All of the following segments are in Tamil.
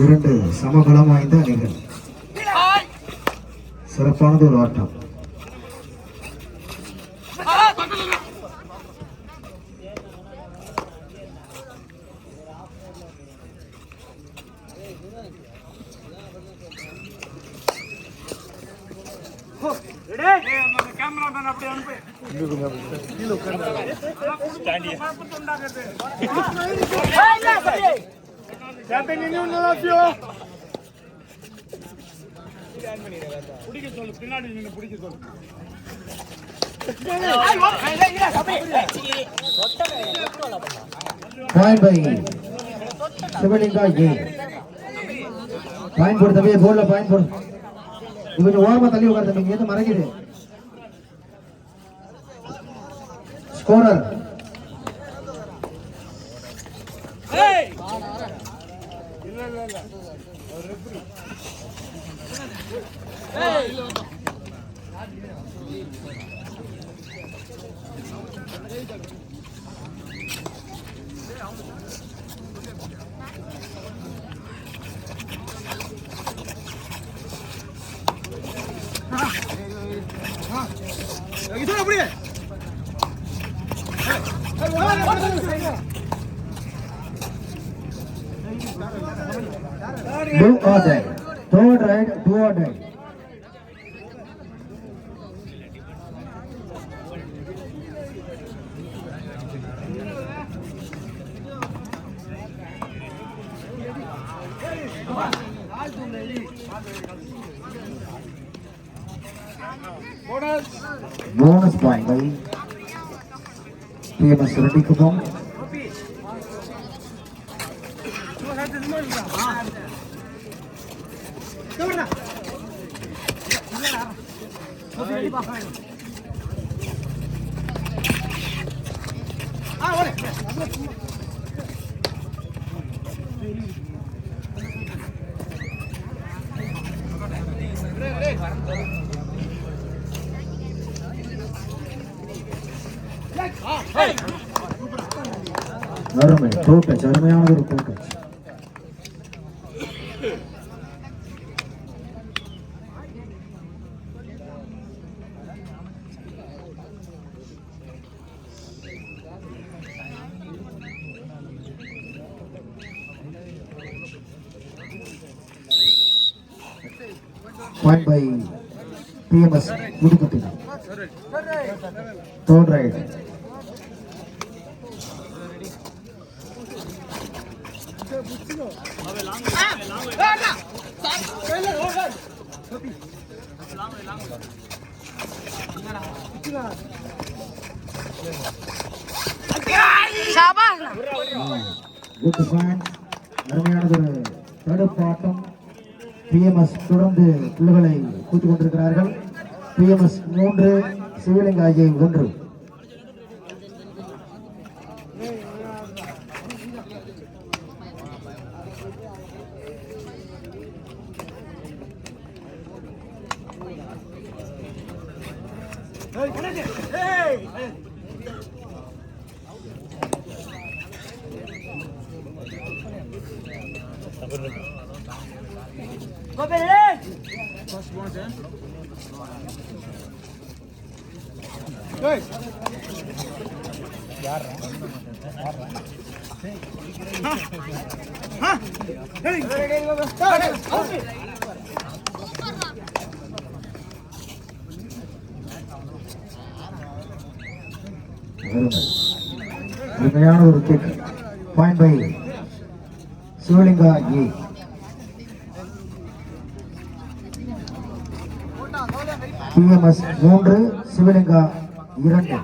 இரண்டு சமபலம் வாய்ந்த அணிகள். சிறப்பானது ஒரு ஆட்டம். பின்னாடி பிடிக்க சொல்லு. Point by Sivalinga A. Point போடு தம்பி, போடல பாயிண்ட் போடு. இது கொஞ்சம் ஓரமா தள்ளி உட்காரு தம்பி, இங்க மறைக்குது. Scorer do or die. Third right, do or die. Bonus point by PMS Reddy Kupang. அருமை, டோட்டச், அருமையான ஒரு டோட்டச். Point by PMS Mudukutty. Third right. Good defense. அருமையானது தடுப்பாட்டம். PMS தொடர்ந்து புள்ளிகளை கூட்டிக் கொண்டிருக்கிறார்கள். PMS 3, சிவலிங்கா 1. அருமையான ஒரு கிக். Point by Sivalinga A. PMS 3 Sivalinga 2.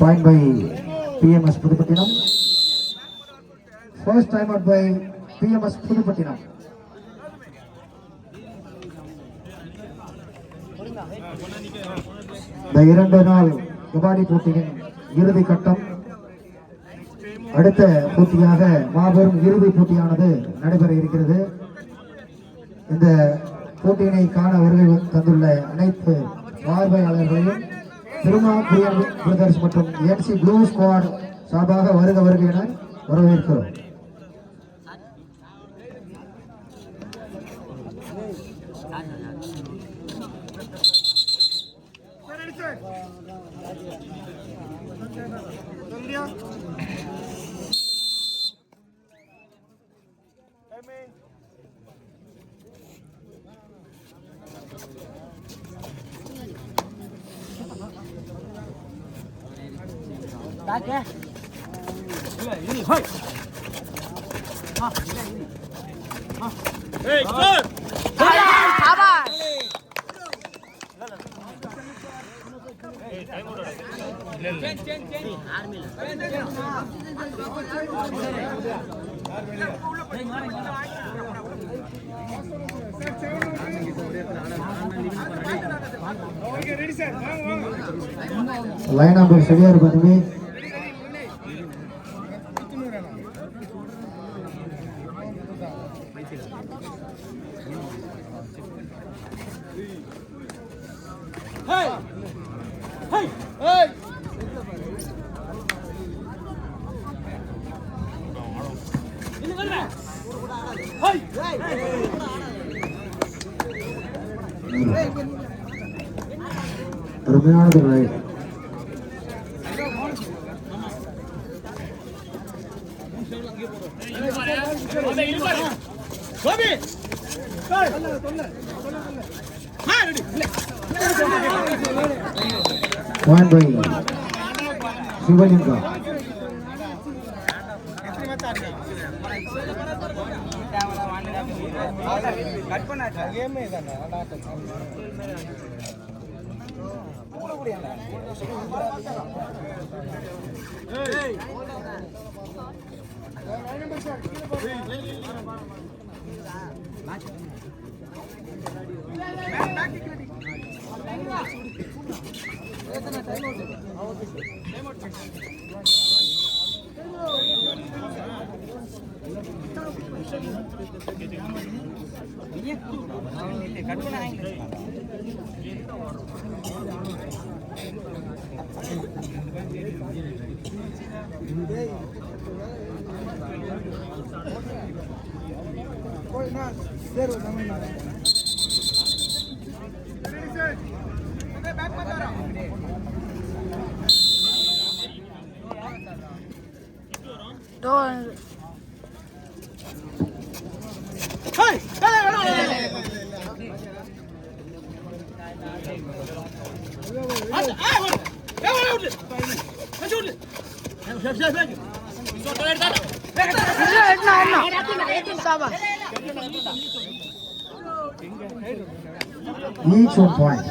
Point by PMS Pudupattinam. First time out by PMS Pudupattinam. இந்த 2 நாள் கபாடி போட்டியின் இறுதி கட்டம். அடுத்த போட்டியாக மாபெரும் இறுதி போட்டியானது நடைபெற இருக்கிறது. இந்த போட்டியினை காண வருகை தந்துள்ள அனைத்து பார்வையாளர்களையும் திருமா குரியன் பிரதர்ஸ் மற்றும் NC ப்ளூ ஸ்குவாட் சார்பாக வருக என வரவேற்கிறோம். லைன் நம்பர் சரியா இருக்கு தம்பி. அருமையானது right. Point by Sivalinga. Each one point.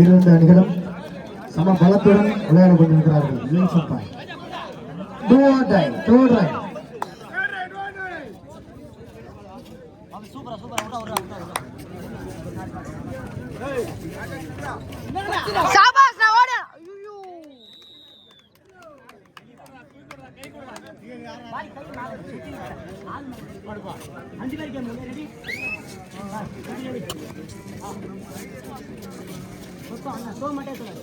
இரண்டு அணிகளும் சம பலத்துடன் விளையாடி கொண்டிருக்கிறார்கள். Each one point. Do or die. Shahbaz நான் ஓட. ஐயோ. அஞ்சு பேர் கேம் ரெடி. சோ மாட்டே சொல்லு.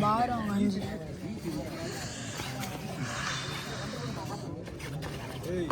பாரம் 5 Hey.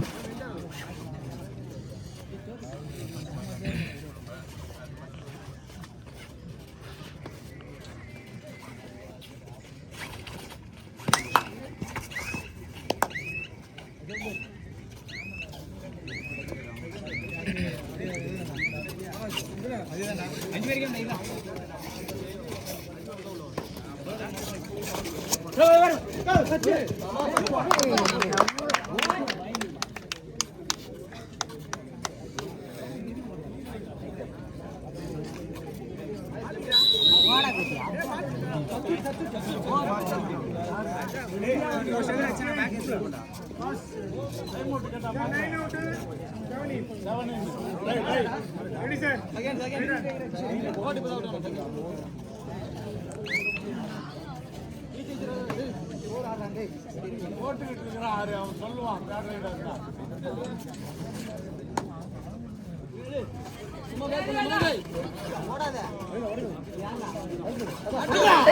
போட்டுக்கிட்டு இருக்கிறான் அவன் சொல்லுவான்.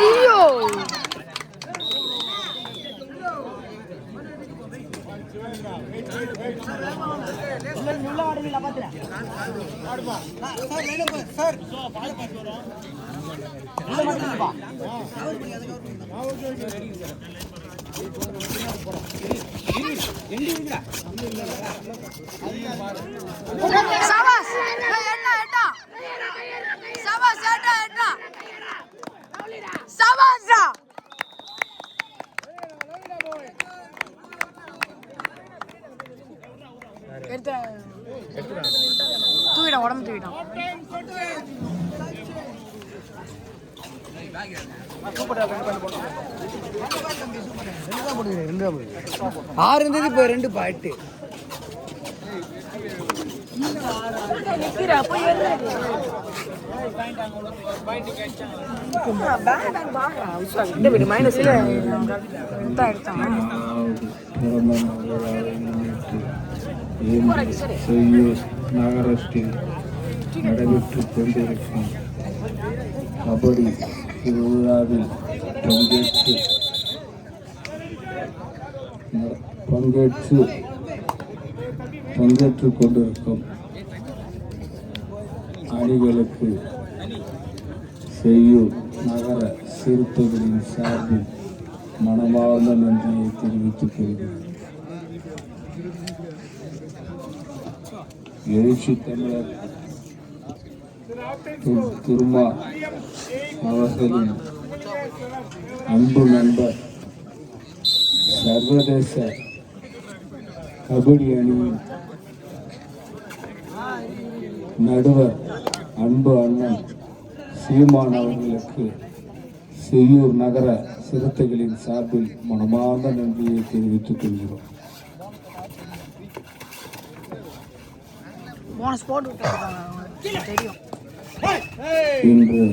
ஐயோ சபாஸ் சபாஸ் சபாஸ் தூக்கிட்டான் உடம்பு தூக்கிட்டான். ஆறு இருந்தது இப்போ 2 பாட்டு. செய்யூர் நகரத்தில் நடைபெற்றுக் கொண்டிருக்கும் கபடி திருவிழாவில் பங்கேற்றுக் கொண்டிருக்கும் அணிகளுக்கு செய்யூர் நகர சிறுத்தைகளின் சார்பில் மனமார்ந்த நன்றியை தெரிவித்துக் கொள்கிறேன். எழுச்சி தமிழர் திருமா அவர்களின் அன்பு நண்பர் சர்வதேச கபடி அணியின் நடுவர் அன்பு அண்ணன் சீமான் அவர்களுக்கு செய்யூர் நகர சிறுத்தைகளின் சார்பில் மனமார்ந்த நன்றியை தெரிவித்துக் கொள்கிறோம். இன்று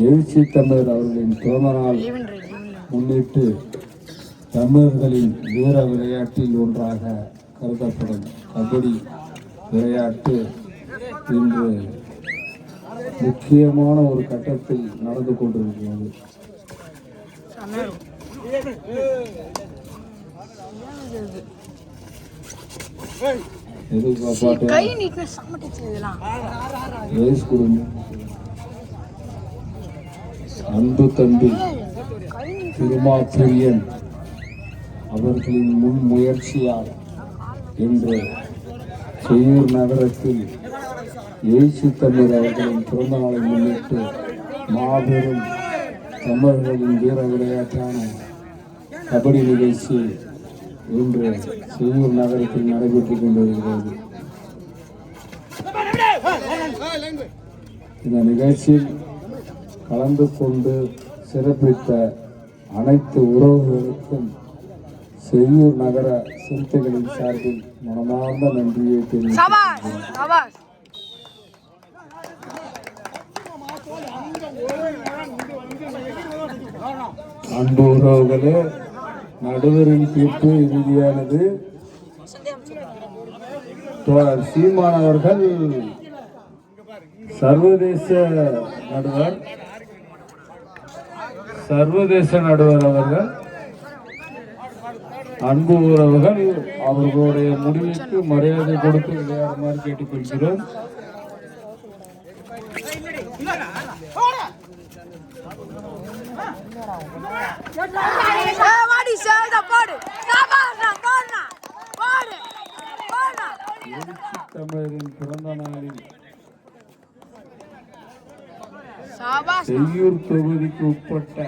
எழுச்சி தமிழர் அவர்களின் பிறந்த நாள் முன்னிட்டு தமிழர்களின் வீர விளையாட்டில் ஒன்றாக கருதப்படும் கபடி விளையாட்டு இன்று முக்கியமான ஒரு கட்டத்தில் நடந்து கொண்டிருக்கிறது. அன்பு தம்பி திருமா பிரியன் அவர்களின் முன் முயற்சியால் இன்று செய்யூர் நகரத்தில் எழுச்சி தமிழர் அவர்களின் பிறந்த நாளை முன்னிட்டு மாபெரும் தமிழர்களின் வீர விளையாட்டான கபடி நிகழ்ச்சி இன்று செய்யூர் நகரத்தில் நடைபெற்றுக் கொண்டிருக்கிறது. இந்த நிகழ்ச்சியில் கலந்து கொண்டு சிறப்பித்த அனைத்து உறவுகளுக்கும் செய்யூர் நகர சிறுத்தைகளின் சார்பில் மனமார்ந்த நன்றியை தெரிவித்துள்ளேன். அன்பு உறவுகளே, நடுவரின் தீர்ப்பு இறுதியானது. தோழர் சீமான் அவர்கள் சர்வதேச நடுவர் அவர்கள் அன்பு உறவுகள் அவர்களுடைய முடிவுக்கு மரியாதை கொடுத்து விளையாடுமாறு கேட்டுக்கொள்கிறோம். தமிழரின் பிறந்த நாளில் சாபாஸ் செய்யூர் தொகுதிக்கு உட்பட்ட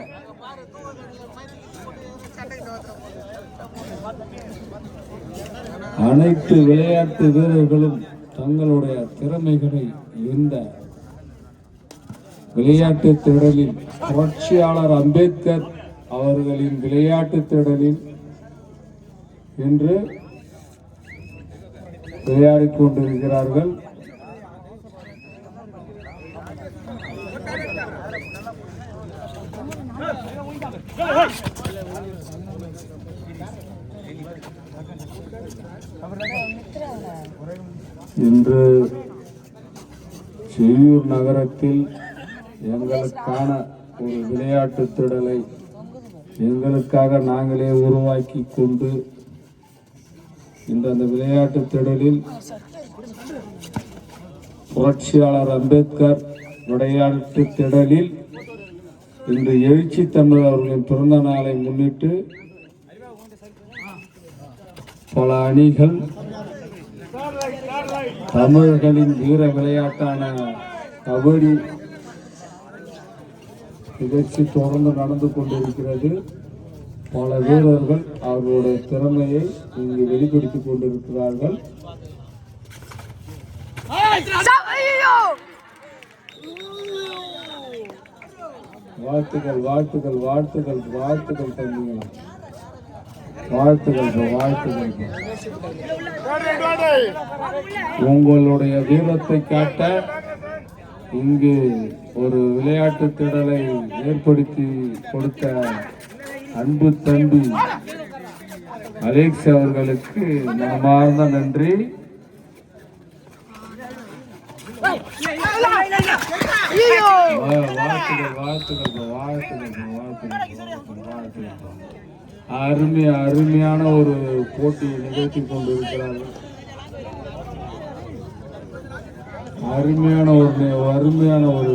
அனைத்து விளையாட்டு வீரர்களும் தங்களுடைய திறமைகளை இந்த விளையாட்டு திடலில் புரட்சியாளர் அம்பேத்கர் அவர்களின் விளையாட்டு திடலில் இன்று விளையாடிக் கொண்டிருக்கிறார்கள். இன்று செய்யூர் நகரத்தில் எங்களுக்கான ஒரு விளையாட்டு திடலை எங்களுக்காக நாங்களே உருவாக்கி கொண்டு இந்த விளையாட்டு திடலில் புரட்சியாளர் அம்பேத்கர் விளையாட்டு திடலில் இன்று எழுச்சி தமிழ் அவர்களின் பிறந்த நாளை முன்னிட்டு பல அணிகள் தமிழர்களின் வீர விளையாட்டான கபடி நிகழ்ச்சி தொடர்ந்து நடந்து கொண்டிருக்கிறது. பல வீரர்கள் அவர்களுடைய திறமையை இங்கு வெளிப்படுத்திக் கொண்டிருக்கிறார்கள். வாழ்த்துக்கள் வாழ்த்துக்கள் வாழ்த்துக்கள் வாழ்த்துக்கள் தம்பிங்களா, வாழ்த்துக்கள் வாழ்த்துக்கள். உங்களுடைய வீரத்தை காட்ட இங்கு ஒரு விளையாட்டு திடலை ஏற்படுத்தி கொடுத்த அன்பு தம்பி அலெக்ஸ் அவர்களுக்கு மனமார்ந்த நன்றி. வாழ்த்துக்கள் வாழ்த்துக்கள் வாழ்த்துக்கள் வாழ்த்துக்கள். அருமையான ஒரு போட்டியை நிகழ்த்தி கொண்டிருக்கிறார்கள். அருமையான ஒரு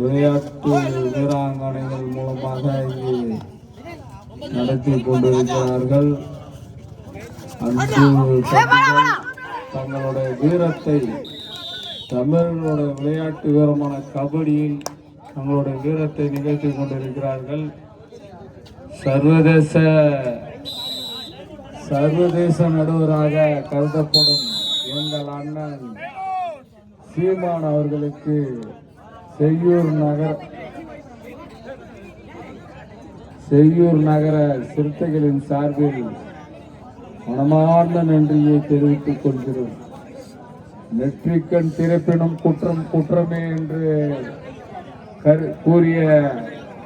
விளையாட்டு வீராங்கனைகள் மூலமாக இங்கே நடத்தி கொண்டிருக்கிறார்கள். தங்களுடைய வீரத்தை தமிழர்களுடைய விளையாட்டு வீரமான கபடியில் தங்களுடைய வீரத்தை நிகழ்த்தி கொண்டிருக்கிறார்கள். சர்வதேச நடுவராக கருதப்படும் எங்கள் அண்ணன் சீமான் அவர்களுக்கு செய்யூர் நகர சிறுத்தைகளின் சார்பில் மனமார்ந்த நன்றியை தெரிவித்துக் கொள்கிறோம். நெற்றிக்கண் திறப்பினும் குற்றம் குற்றமே என்று கூறிய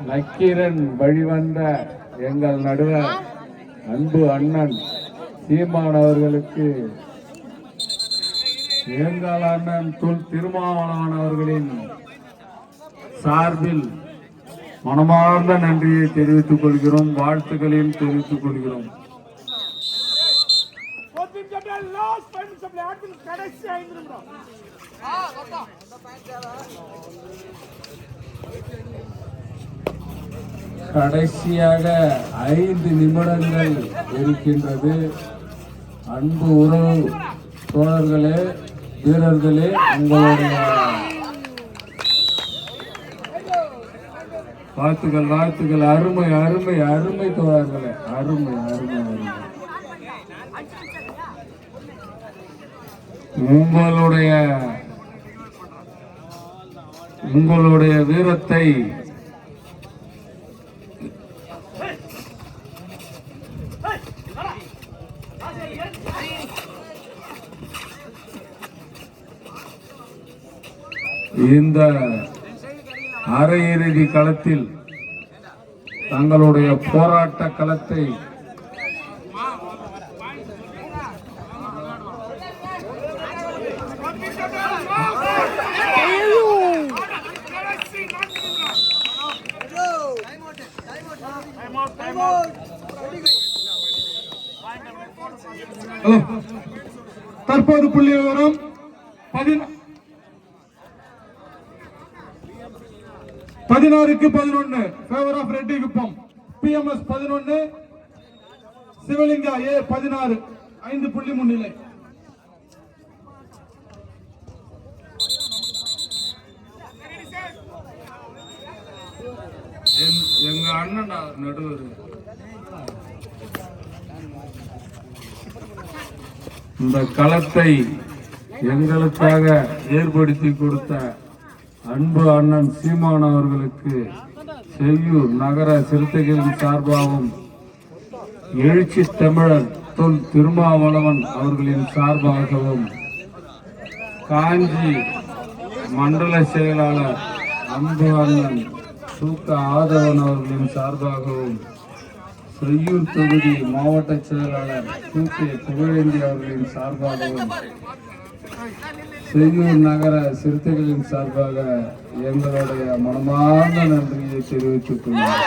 நக்கீரன் வழிவந்த எங்கள் நடுவர் அன்பு அண்ணன் சீமான் அவர்களுக்கு எங்கள் அண்ணன் திருமாவளவன் அவர்களின் சார்பில் மனமார்ந்த நன்றியை தெரிவித்துக் கொள்கிறோம், வாழ்த்துக்களையும் தெரிவித்துக் கொள்கிறோம். கடைசியாக 5 நிமிடங்கள் இருக்கின்றது. அன்பு உறவு தோழர்களே, வீரர்களே, உங்களுடைய வாழ்த்துக்கள் வாழ்த்துக்கள். அருமை அருமை அருமை தோழர்களே, அருமை அருமை அருமை. உங்களுடைய வீரத்தை இந்த அரையிறுதி களத்தில் தங்களுடைய போராட்ட களத்தை தற்போது புள்ளி விவரம் 16-11 favour of Reddy Kuppam. PMS 11, Sivalinga A 16, 5 புள்ளி முன்னிலை. எங்க அண்ணன் நடுவர் இந்த களத்தை எங்களுக்காக ஏற்படுத்தி கொடுத்த அன்பு அண்ணன் சீமான் அவர்களுக்கு செய்யூர் நகர சிறுத்தைகளின் சார்பாகவும் எழுச்சி தமிழர் தொல் திருமாவளவன் அவர்களின் சார்பாகவும் காஞ்சி மண்டல செயலாளர் அன்பு அண்ணன் சூக்க ஆதவன் அவர்களின் சார்பாகவும் செய்யூர் தொகுதி மாவட்ட செயலாளர் சூக்கே புகழேந்தி அவர்களின் சார்பாகவும் செய்யூர் நகர சிறுத்தைகளின் சார்பாக எங்களுடைய மனமார்ந்த நன்றியை தெரிவித்துக் கொள்கிறோம்.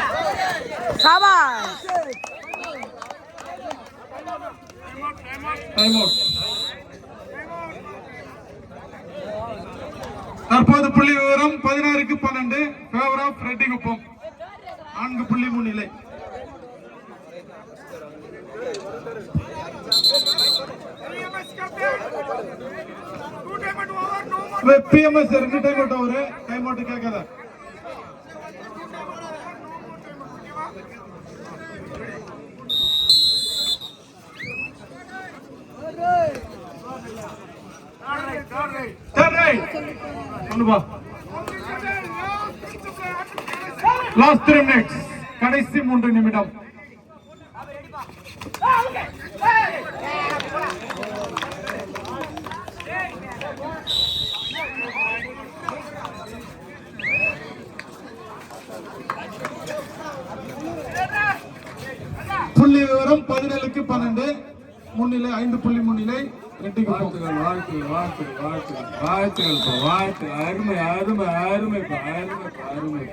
தற்போது புள்ளி விவரம் 16க்கு 12 ஃபேவர் ஆஃப் ரெட்டிகுப்பம் 4 புள்ளி முன்னிலை. BMS 2 time out over time out கேட்காத. லாஸ்ட் 3 minutes, கடைசி 3 நிமிடம். புள்ளி விவரம் 17க்கு 12 முன்னிலை 5 புள்ளி முன்னிலை. வாழ்த்துக்கள் வாழ்த்துக்கள் வாழ்த்துக்கள் வாழ்த்துக்கள் வாழ்த்துக்கள் வாழ்த்து. அருமை அருமை அருமை அருமை அருமை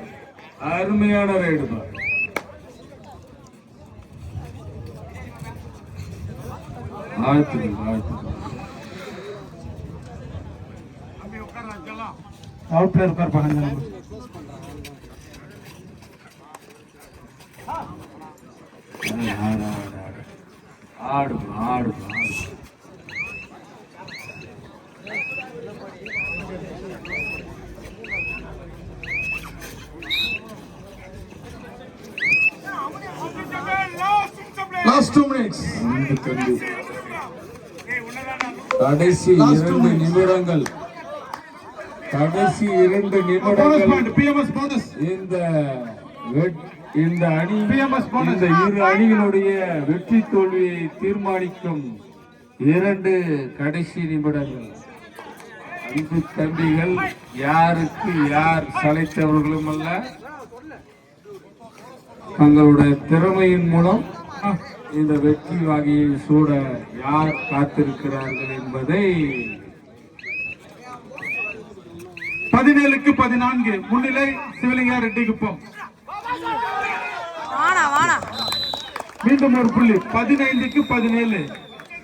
அருமையான ரைடுப்பா. வாழ்த்துக்கள் வாழ்த்துக்கள். அவுட் பிளேயர் உட்கார் பாருங்க. ஆடு ஆடு ஆடு. Last 2 minutes. கடைசி 2 நிமிடங்கள். கடைசி 2 நிமிடங்கள். இந்த அணி இந்த இரு அணிகளுடைய வெற்றி தோல்வியை தீர்மானிக்கும் 2 கடைசி நிமிடங்கள். அன்பு தம்பிகள், யாருக்கு யார் சளைத்தவர்களும் அல்ல, தங்களுடைய திறமையின் மூலம் இந்த வெற்றி வகையை சூட யார் காத்திருக்கிறார்கள் என்பதை 17க்கு 14 முன்னிலை சிவலிங்கா ரெட்டிகுப்பம். மீண்டும் ஒரு புள்ளி. 15க்கு 17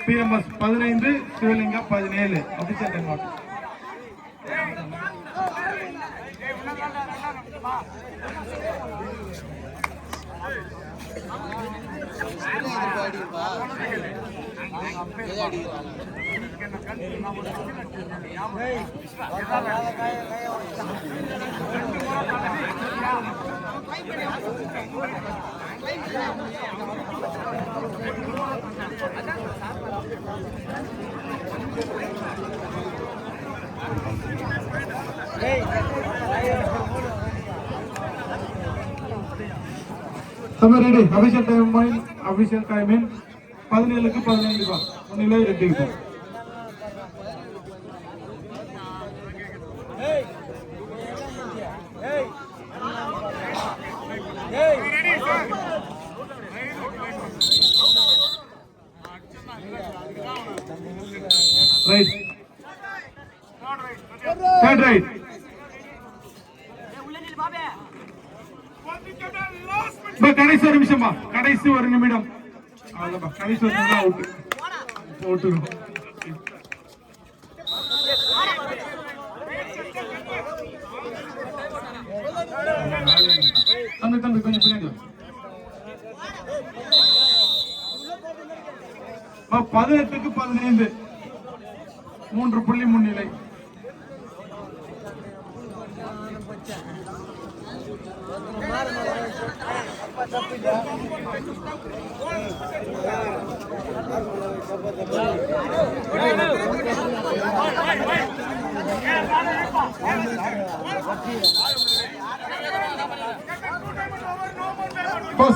PMS 15 Sivalinga 17. Ready. Official timing 17க்கு 15 முன்னிலை ரெட்டிகுப்பம். Right right right. கடைசி 1 நிமிஷமா, கடைசி 1 நிமிடம். கடைசி 1 நிமிடம் அவுட் போட்டுரும். தம்பி கொஞ்சம் பின்னாடி. 18க்கு 15 3 புள்ளி முன்னிலை.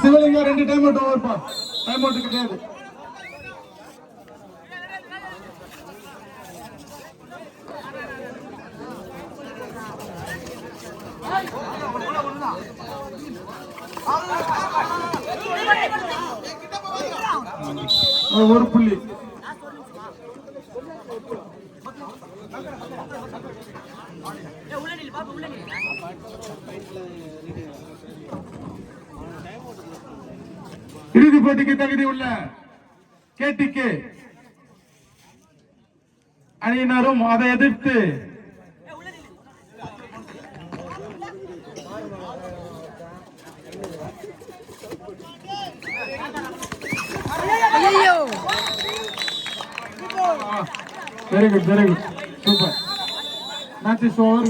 சிவலிங்க 2 டைம் அவுட் ஓவர்ப்பா. டைம் அவுட் கிடையாது. ஒரு புள்ளி. இறுதி போட்டிக்கு தகுதி உள்ள கேடிகே அணியினரும் அதை எதிர்த்து ஐயோ very good super. Match is over.